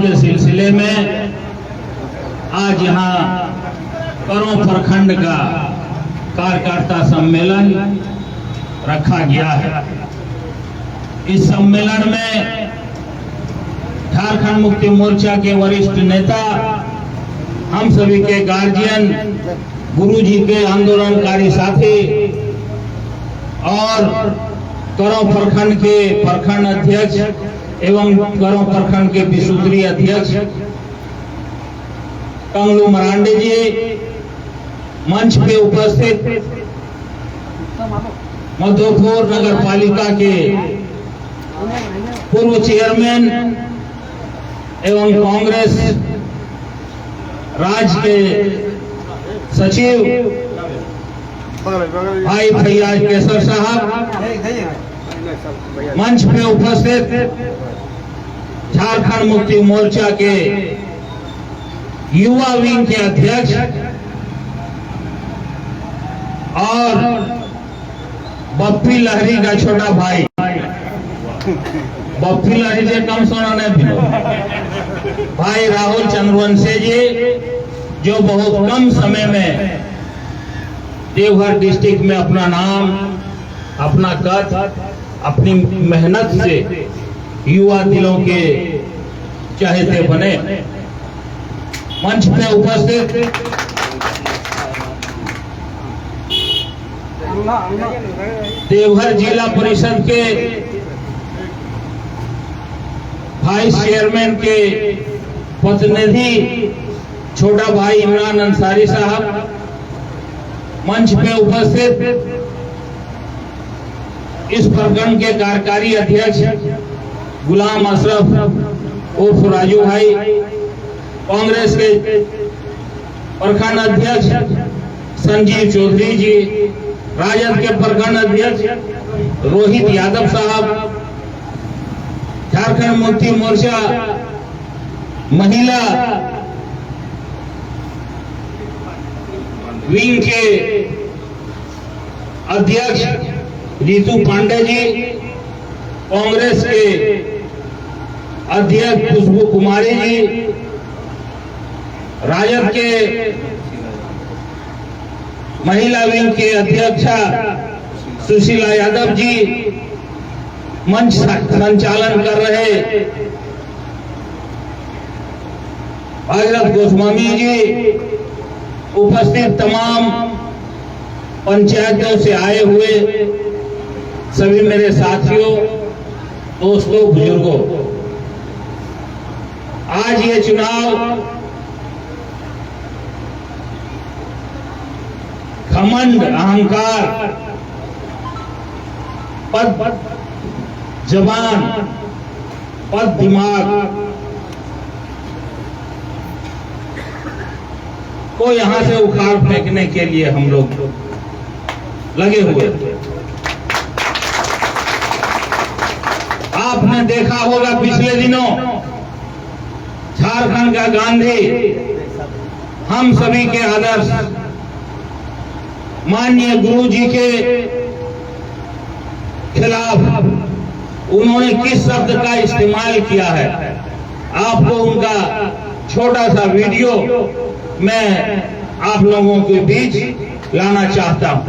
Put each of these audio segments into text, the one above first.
के सिलसिले में आज यहाँ करों प्रखंड का कार्यकर्ता सम्मेलन रखा गया है। इस सम्मेलन में झारखंड मुक्ति मोर्चा के वरिष्ठ नेता, हम सभी के गार्जियन, गुरुजी के आंदोलनकारी साथी और करों प्रखंड के प्रखंड अध्यक्ष एवं करों प्रखंड के विसूत्री अध्यक्ष कंगलू मरांडे जी, मंच पे उपस्थित मधोपुर नगर पालिका के पूर्व चेयरमैन एवं कांग्रेस राज्य के सचिव भाई फैयाज केसर साहब, मंच पे उपस्थित झारखंड मुक्ति मोर्चा के युवा विंग के अध्यक्ष और बप्पी लहरी का छोटा भाई, बप्पी लहरी से कम सोना नहीं भाई राहुल चंद्रवंशी जी, जो बहुत कम समय में देवघर डिस्ट्रिक्ट में अपना नाम, अपना कद, अपनी मेहनत से युवा दिलों के चहेते बने। मंच पे उपस्थित देवघर जिला परिषद के वाइस चेयरमैन के प्रतिनिधि छोटा भाई इमरान अंसारी साहब, मंच पे उपस्थित इस प्रखंड के कार्यकारी अध्यक्ष गुलाम अशरफ उर्फ राजू भाई, कांग्रेस के प्रखंड अध्यक्ष संजीव चौधरी जी, राजद के प्रखंड अध्यक्ष रोहित यादव साहब, झारखंड मुक्ति मोर्चा महिला विंग के अध्यक्ष रीतू पांडे जी, कांग्रेस के अध्यक्ष खुशबू कुमारी जी, राजद के महिला विंग के अध्यक्षा सुशीला यादव जी, मंच संचालन कर रहे भागीरथ गोस्वामी जी, उपस्थित तमाम पंचायतों से आए हुए सभी मेरे साथियों, दोस्तों, बुजुर्गों, आज ये चुनाव घमंड, अहंकार, पद जबान, पद दिमाग को यहां से उखाड़ फेंकने के लिए हम लोग लगे हुए। आपने देखा होगा पिछले दिनों झारखंड का गांधी, हम सभी के आदर्श माननीय गुरु जी के खिलाफ उन्होंने किस शब्द का इस्तेमाल किया है। आपको उनका छोटा सा वीडियो मैं आप लोगों के बीच लाना चाहता हूं।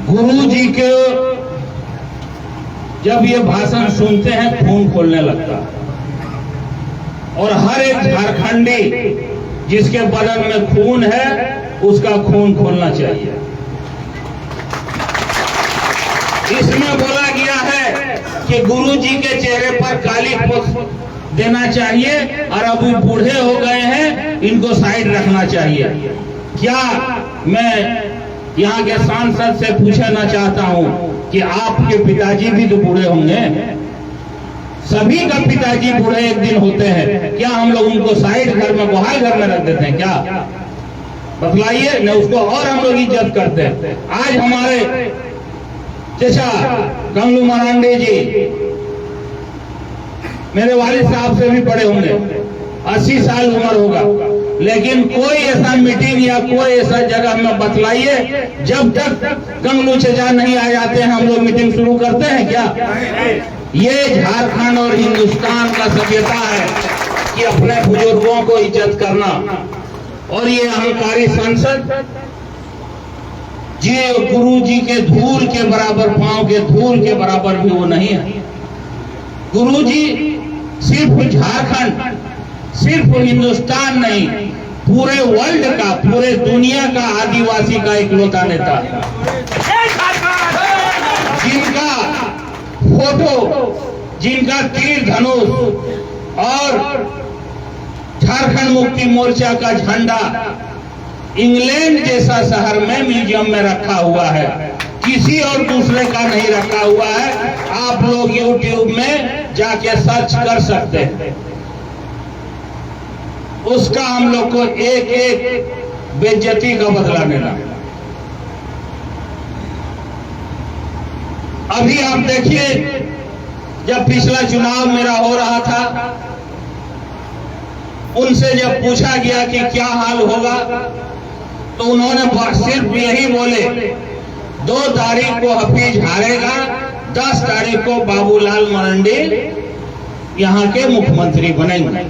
गुरु जी के जब ये भाषण सुनते हैं खून खोलने लगता है, और हर एक झारखंडी जिसके बदन में खून है उसका खून खोलना चाहिए। इसमें बोला गया है कि गुरु जी के चेहरे पर काली पोत देना चाहिए और अब वो बूढ़े हो गए हैं, इनको साइड रखना चाहिए। क्या मैं यहाँ के सांसद से पूछना चाहता हूँ कि आपके पिताजी भी तो बूढ़े होंगे, सभी का पिताजी बूढ़े एक दिन होते हैं, क्या हम लोग उनको साइड घर में, गुहाल घर में रख देते हैं क्या? बतलाइए न, उसको और हम लोग इज्जत करते हैं। आज हमारे चचा कंगलू मरांडे जी मेरे वालिद साहब से भी बड़े होंगे, 80 साल उम्र होगा, लेकिन कोई ऐसा मीटिंग या कोई ऐसा जगह में बतलाइए जब तक गंगलू चचा नहीं आ जाते हैं हम लोग मीटिंग शुरू करते हैं क्या? ये झारखंड और हिंदुस्तान का सभ्यता है कि अपने बुजुर्गों को इज्जत करना। और ये अहंकारी संसद जी गुरु जी के धूल के बराबर, पांव के धूल के बराबर भी वो नहीं है। गुरु जी सिर्फ झारखंड, सिर्फ हिंदुस्तान नहीं, पूरे वर्ल्ड का, पूरे दुनिया का आदिवासी का इकलौता नेता है, जिनका फोटो, जिनका तीर धनुष और झारखंड मुक्ति मोर्चा का झंडा इंग्लैंड जैसा शहर में म्यूजियम में रखा हुआ है, किसी और दूसरे का नहीं रखा हुआ है। आप लोग YouTube में जाके सर्च कर सकते हैं। उसका हम लोग को एक एक बेइज्जती का बदला लेना। अभी आप देखिए, जब पिछला चुनाव मेरा हो रहा था, उनसे जब पूछा गया कि क्या हाल होगा, तो उन्होंने सिर्फ यही बोले, 2 तारीख को हफीज हारेगा, 10 तारीख को बाबूलाल मरांडी यहाँ के मुख्यमंत्री बनेंगे।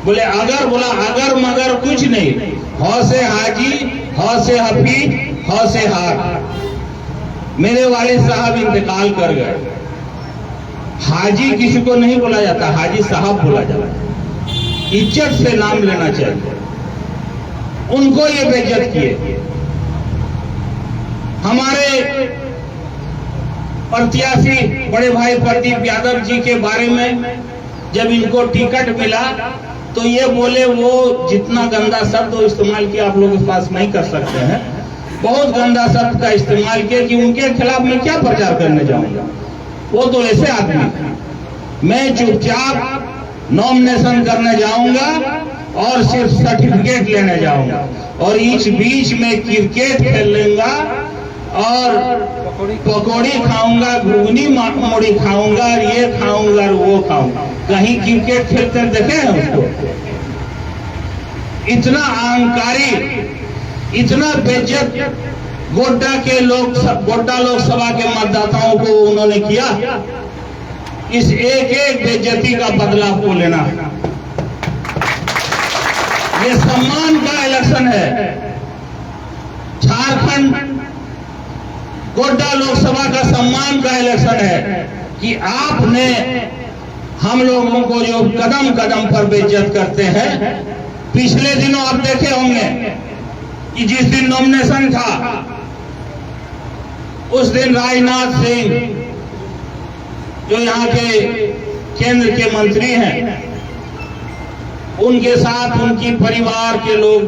बोले अगर, बोला अगर मगर कुछ नहीं, हौ से हाजी, हौ से हफीज, हौ से हार। मेरे वालिद साहब इंतकाल कर गए। हाजी किसी को नहीं बोला जाता, हाजी साहब बोला जाता है, इज्जत से नाम लेना चाहिए। उनको ये बेइज्जत किए। हमारे प्रत्याशी बड़े भाई प्रदीप यादव जी के बारे में जब इनको टिकट मिला तो ये बोले, वो जितना गंदा शब्द इस्तेमाल किया आप लोग इस पास नहीं कर सकते हैं, बहुत गंदा शब्द का इस्तेमाल किया कि उनके खिलाफ मैं क्या प्रचार करने जाऊंगा, वो तो ऐसे आदमी है। मैं चुपचाप नॉमिनेशन करने जाऊंगा और सिर्फ सर्टिफिकेट लेने जाऊंगा, और इस बीच में क्रिकेट खेल लूंगा और पकौड़ी खाऊंगा, घुगनी मोड़ी खाऊंगा, और ये खाऊंगा और वो खाऊंगा। कहीं क्रिकेट खेलते देखे हैं उसको? इतना अहंकारी, इतना बेइज्जत गोड्डा के लोग, गोड्डा लोकसभा के मतदाताओं को उन्होंने किया। इस एक एक बेइज्जती का बदला आपको लेना है। ये सम्मान का इलेक्शन है। झारखंड गोड्डा लोकसभा का सम्मान का इलेक्शन है कि आपने हम लोगों को जो कदम कदम पर बेइज्जत करते हैं। पिछले दिनों आप देखे होंगे कि जिस दिन नॉमिनेशन था उस दिन राजनाथ सिंह जो यहाँ के केंद्र के मंत्री हैं, उनके साथ उनकी परिवार के लोग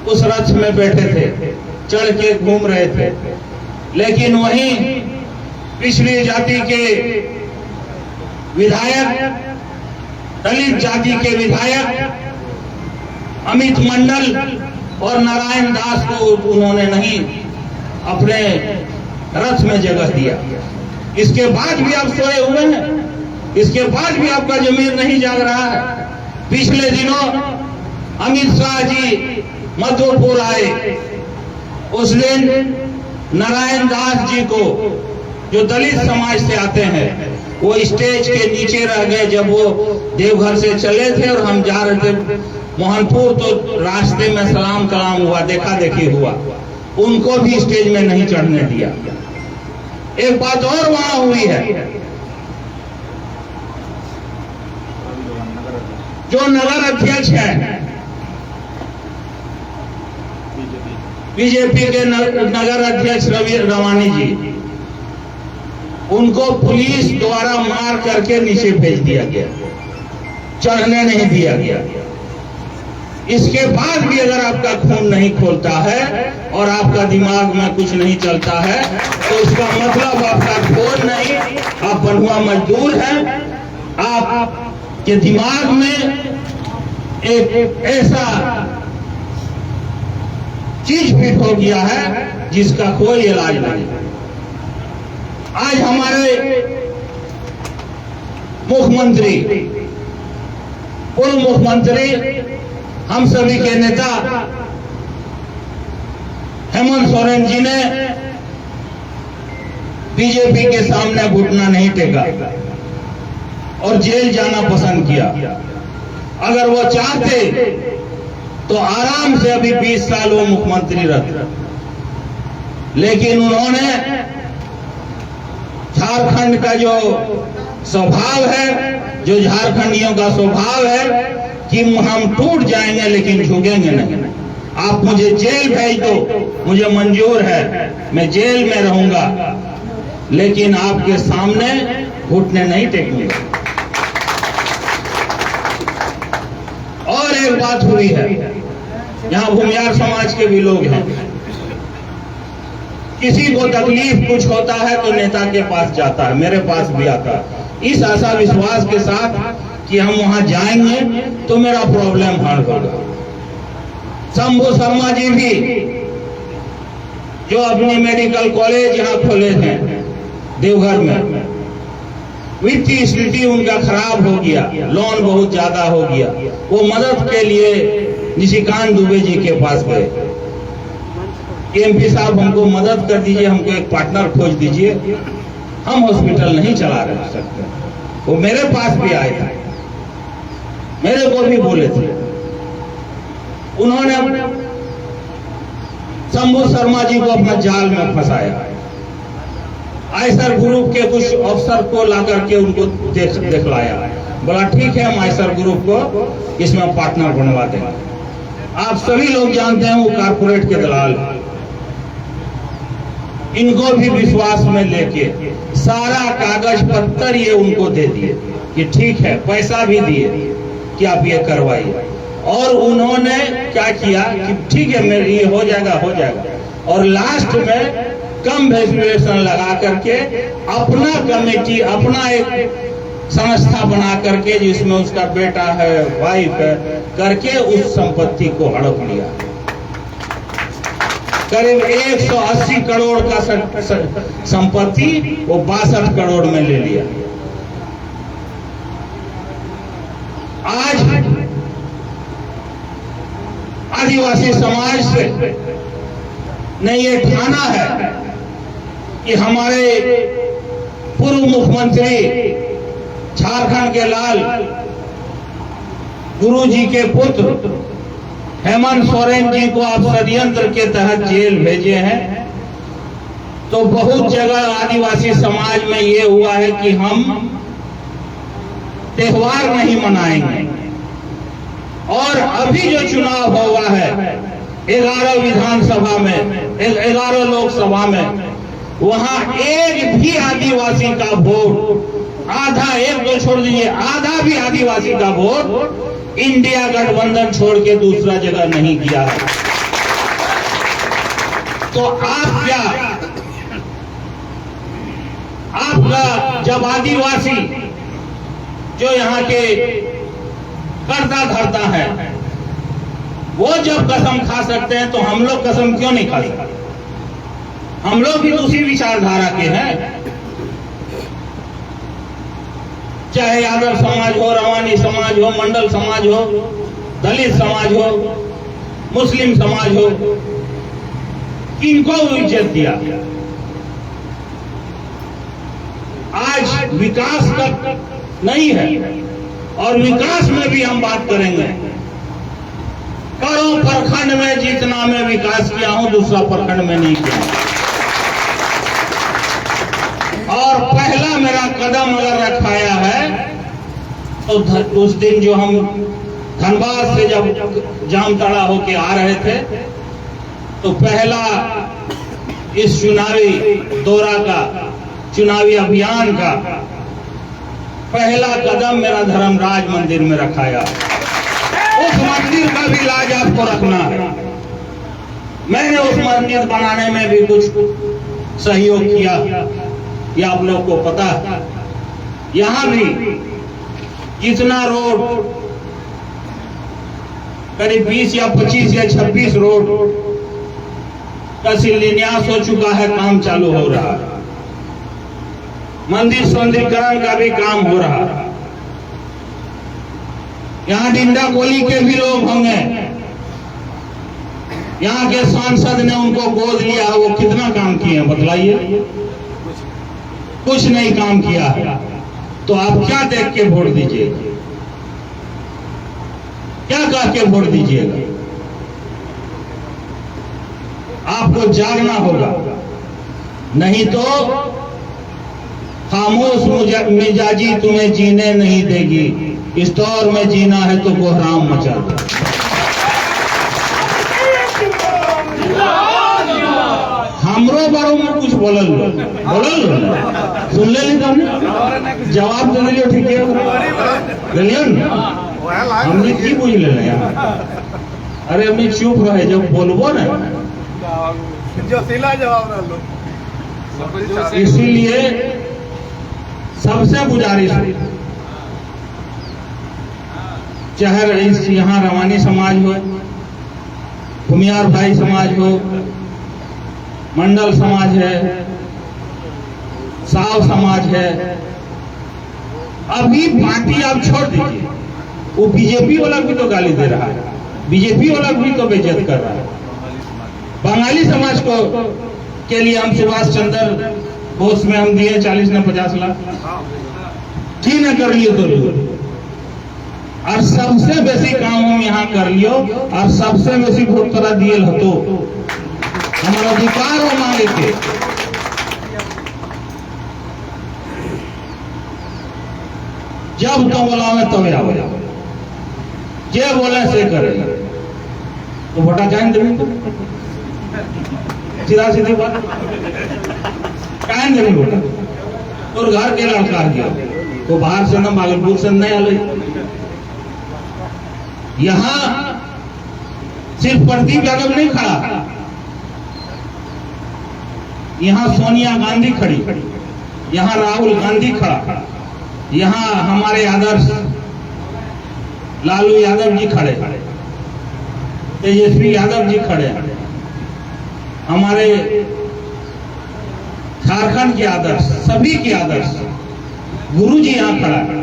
उस रथ में बैठे थे, चढ़ के घूम रहे थे। लेकिन वहीं पिछड़ी जाति के विधायक, दलित जाति के विधायक अमित मंडल और नारायण दास को उन्होंने नहीं अपने रथ में जगह दिया। इसके बाद भी आप सोए हुए हैं, इसके बाद भी आपका जमीर नहीं जाग रहा है। पिछले दिनों अमित शाह जी मधुपुर आए, उस दिन नारायण दास जी को जो दलित समाज से आते हैं, वो स्टेज के नीचे रह गए। जब वो देवघर से चले थे और हम जा रहे थे मोहनपुर, तो रास्ते में सलाम कलाम हुआ, देखा देखी हुआ, उनको भी स्टेज में नहीं चढ़ने दिया। एक बात और वहां हुई है, जो नगर अध्यक्ष है बीजेपी के नगर अध्यक्ष रवि रवानी जी, उनको पुलिस द्वारा मार करके नीचे भेज दिया गया, चढ़ने नहीं दिया गया। इसके बाद भी अगर आपका खून नहीं खोलता है और आपका दिमाग में कुछ नहीं चलता है, तो इसका मतलब आपका खून नहीं, आप बंधुआ मजदूर हैं। आपके दिमाग में एक ऐसा चीज फिट हो गया है जिसका कोई इलाज नहीं। आज हमारे मुख्यमंत्री, पूर्व मुख्यमंत्री, हम सभी के नेता हेमंत सोरेन जी ने बीजेपी के सामने घुटना नहीं टेका और जेल जाना पसंद किया। अगर वो चाहते तो आराम से अभी 20 साल वो मुख्यमंत्री रहते, लेकिन उन्होंने झारखंड का जो स्वभाव है, जो झारखंडियों का स्वभाव है कि हम टूट जाएंगे लेकिन झुकेंगे नहीं। आप मुझे जेल भेज दो, मुझे मंजूर है, मैं जेल में रहूंगा, लेकिन आपके सामने घुटने नहीं टेकूंगा। और एक बात हुई है, यहां भूमियार समाज के भी लोग हैं, किसी को तकलीफ कुछ होता है तो नेता के पास जाता है, मेरे पास भी आता है, इस आशा विश्वास के साथ कि हम वहां जाएंगे तो मेरा प्रॉब्लम हल होगा। शंभू शर्मा जी भी जो अपनी मेडिकल कॉलेज यहां खोले थे देवघर में, वित्तीय स्थिति उनका खराब हो गया, लोन बहुत ज्यादा हो गया, वो मदद के लिए निशिकांत दुबे जी के पास गए, एमपी साहब हमको मदद कर दीजिए, हमको एक पार्टनर खोज दीजिए, हम हॉस्पिटल नहीं चला रह सकते। वो मेरे पास भी आए थे, मेरे को भी बोले थे, उन्होंने शंभू शर्मा जी को अपना जाल में फंसाया। आयसर ग्रुप के कुछ अफसर को लाकर के उनको दिखलाया, बोला ठीक है हम आयसर ग्रुप को इसमें पार्टनर बनवा देंगे। आप सभी लोग जानते हैं वो कारपोरेट के दलाल, इनको भी विश्वास में लेके सारा कागज पत्तर ये उनको दे दिए कि ठीक है, पैसा भी दिए कि आप ये करवाइए, और उन्होंने क्या किया कि ठीक है मेरे ये हो जाएगा, और लास्ट में कम वैल्यूएशन लगा करके अपना कमेटी, अपना एक संस्था बना करके जिसमें उसका बेटा है, वाइफ है, करके उस संपत्ति को हड़प लिया। करीब 180 करोड़ का संपत्ति वो 62 करोड़ में ले लिया। आज आदिवासी समाज से ने ये ठाना है कि हमारे पूर्व मुख्यमंत्री झारखंड के लाल गुरु जी के पुत्र हेमंत सोरेन जी को आप षड्यंत्र के तहत जेल भेजे हैं, तो बहुत जगह आदिवासी समाज में ये हुआ है कि हम त्योहार नहीं मनाएंगे। और अभी जो चुनाव हुआ है 11 विधानसभा में, 11 लोकसभा में, वहां एक भी आदिवासी का वोट, आधा, एक दो छोड़ दीजिए, आधा भी आदिवासी का वोट इंडिया गठबंधन छोड़ के दूसरा जगह नहीं किया है। तो आप क्या, आपका जब आदिवासी जो यहाँ के करता धरता है वो जब कसम खा सकते हैं तो हम लोग कसम क्यों नहीं खा सकते? हम लोग भी उसी विचारधारा के हैं, चाहे यादव समाज हो, रवानी समाज हो, मंडल समाज हो, दलित समाज हो, मुस्लिम समाज हो, किनको इज्जत दिया? आज विकास का नहीं है, और विकास में भी हम बात करेंगे। करों प्रखंड में जितना मैं विकास किया हूं दूसरा प्रखंड में नहीं किया। और पहला मेरा कदम अगर रखाया है तो उस दिन जो हम धनबाद से जब जामताड़ा होके आ रहे थे तो पहला इस चुनावी दौरा का, चुनावी अभियान का पहला कदम मेरा धर्मराज मंदिर में रखाया। उस मंदिर का भी लाज आपको रखना है। मैंने उस मंदिर बनाने में भी कुछ सहयोग किया, ये आप लोग को पता है। यहां भी कितना रोड, करीब 20 या 25 या 26 रोड का शिलान्यास हो चुका है, काम चालू हो रहा है। मंदिर सौंदर्यीकरण का भी काम हो रहा है। यहाँ डिंडा कोली के भी लोग होंगे, यहाँ के सांसद ने उनको गोद लिया, वो कितना काम किए हैं बतलाइए? कुछ नहीं काम किया है। तो आप क्या देख के वोट दीजिए, क्या कह के वोट दीजिएगा? आपको जागना होगा, नहीं तो खामोश मिजाजी तुम्हें जीने नहीं देगी। इस दौर में जीना है तो कोहराम मचा दो। हमरो बारों में कुछ बोलल सुन ले जवाब दे दिलियो, ठीक है हमने की बुझ ले यार। अरे हमने चुप रहे, जब बोलबो ना जो सीला जवाब ना लो। इसीलिए सबसे गुजारिश, चाहे यहाँ रवानी समाज हो, भूमियार भाई समाज हो, मंडल समाज है, साव समाज है, अभी पार्टी आप छोड़ दीजिए। वो बीजेपी वाला भी तो गाली दे रहा है, बीजेपी वाला भी तो बेइज्जत कर रहा है। बंगाली समाज को के लिए हम सुभाष चंद्र बोस में हम दिए 40 ने 50 लाख, की न कर लियो तो, और सबसे बेसी काम हम यहाँ कर लियो, और सबसे बेसी वोट तोरा दिए हतो। हमारा अधिकार हो मांगे के, जब तो बोलावे तब आवे, जे बोले से करे, तो वोटा कहन देवे, सीधा सीधी बात कहन देवे वोटा। और घर के लड़का गया तो बाहर से न भागलपुर से नहीं आले। यहाँ सिर्फ प्रदीप यादव नहीं खड़ा, यहाँ सोनिया गांधी खड़ी, यहाँ राहुल गांधी खड़ा, यहाँ हमारे आदर्श लालू यादव जी खड़े, तेजस्वी यादव जी खड़े, हमारे झारखंड के आदर्श, सभी के आदर्श, गुरु जी यहाँ खड़ा है।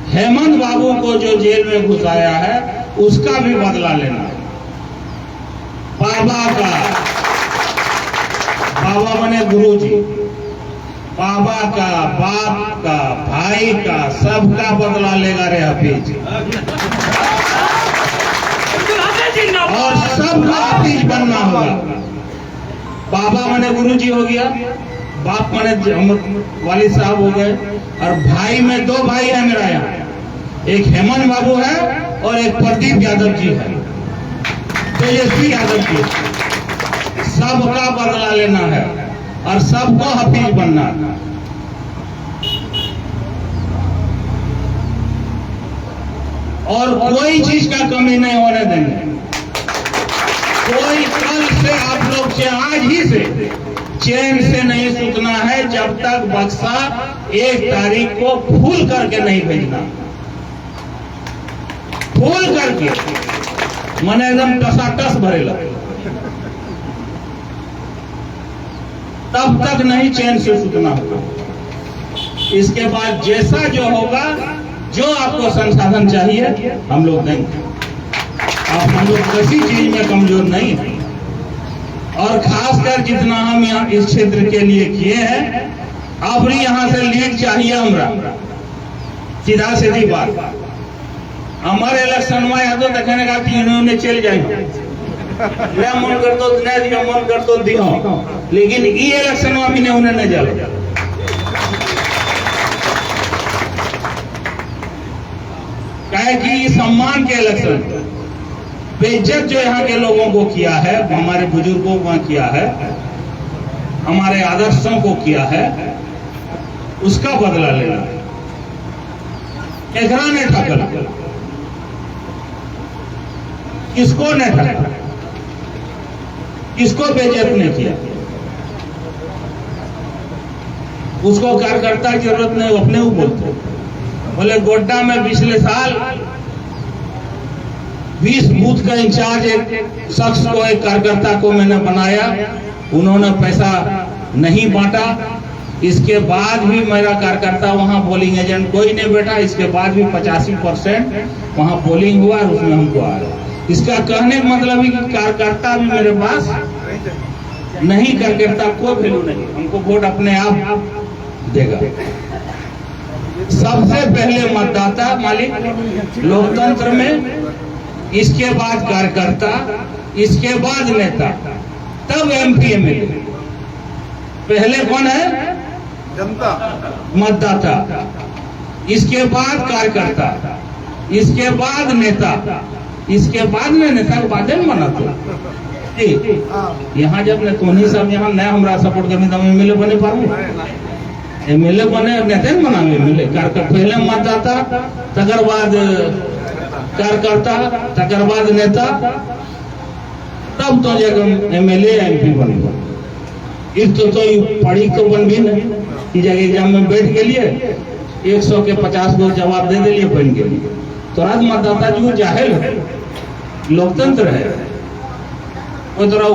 हेमंत बाबू को जो जेल में घुसाया है उसका भी बदला लेना है। बाबा बने गुरु जी, बाबा का, बाप का, भाई का, सबका बदला लेगा रे हफीज, और सबका हफीज बनना होगा। बाबा बने गुरु जी हो गया, बाप बने वालिद साहब हो गए, और भाई में 2 भाई है मेरा यहाँ, एक हेमंत बाबू है और एक प्रदीप यादव जी है, तेजस्वी यादव जी। सबका बदला लेना है और सबको हफीज बनना है। और कोई चीज का कमी नहीं होने देंगे। कोई कल से आप लोग से, आज ही से चैन से नहीं सुतना है जब तक बक्सा 1 तारीख को फूल करके नहीं भेजना। फूल करके मने एकदम टसाटस भरेला, तब तक नहीं चैन से सुतना होगा। इसके बाद जैसा जो होगा, जो आपको संसाधन चाहिए हम लोग देंगे। अब हम लोग किसी चीज में कमजोर नहीं है, और खासकर जितना हम यहाँ इस क्षेत्र के लिए किए हैं, अब भी यहाँ से लीड चाहिए हमरा। सीधा सीधी बात, हमारे इलेक्शन में यहाँ तो देखने का इन्होंने चल जाएंगे, मन कर दो नहीं दियो, मन कर दो दियो, लेकिन ये इलेक्शन में अभी उन्हें नहीं जाए। कहे कि सम्मान के इलेक्शन, बेइज्जत जो यहाँ के लोगों को किया है, हमारे बुजुर्गों को किया है, हमारे आदर्शों को किया है, उसका बदला लेना। एकरा ने ठकल, किसको ने ठकल, किसको बेइज्जत ने किया, उसको कार्यकर्ता की जरूरत नहीं, अपने को बोलते। बोले गोड्डा में पिछले साल 20 बूथ का इंचार्ज एक शख्स को, एक कार्यकर्ता को मैंने बनाया, उन्होंने पैसा नहीं बांटा, इसके बाद भी मेरा कार्यकर्ता वहाँ पोलिंग एजेंट कोई नहीं बैठा, इसके बाद भी 85% वहाँ पोलिंग हुआ और उसमें हमको आ गया। इसका कहने का मतलब है कि कार्यकर्ता भी मेरे पास नहीं, कार्यकर्ता कोई वैल्यू नहीं, हमको वोट अपने आप देगा। सबसे पहले मतदाता मालिक लोकतंत्र में, इसके बाद कार्यकर्ता, इसके बाद नेता, तब MP MLA। पहले कौन है? जनता, मतदाता, इसके बाद कार्यकर्ता, इसके बाद नेता, इसके बाद में नेता के बाद में बनाते। यहाँ जब ने तोनी सब यहाँ नया हमारा सपोर्ट करने तो MLA बने पाऊँ, MLA बने नेता नहीं बना MLA। कार्यकर्ता पहले मतदाता, तकर बाद कार्यकर्ता, तकर बाद नेता, तब तो जगह MLA MP बनेगा। इस तो पढ़ी तो बन भी नहीं कि जगह एग्जाम में बैठ के लिए 100 के 50 को जवाब दे दिए बन के लिए। तो आज मतदाता जो जाहिल है, लोकतंत्र है, वो तरह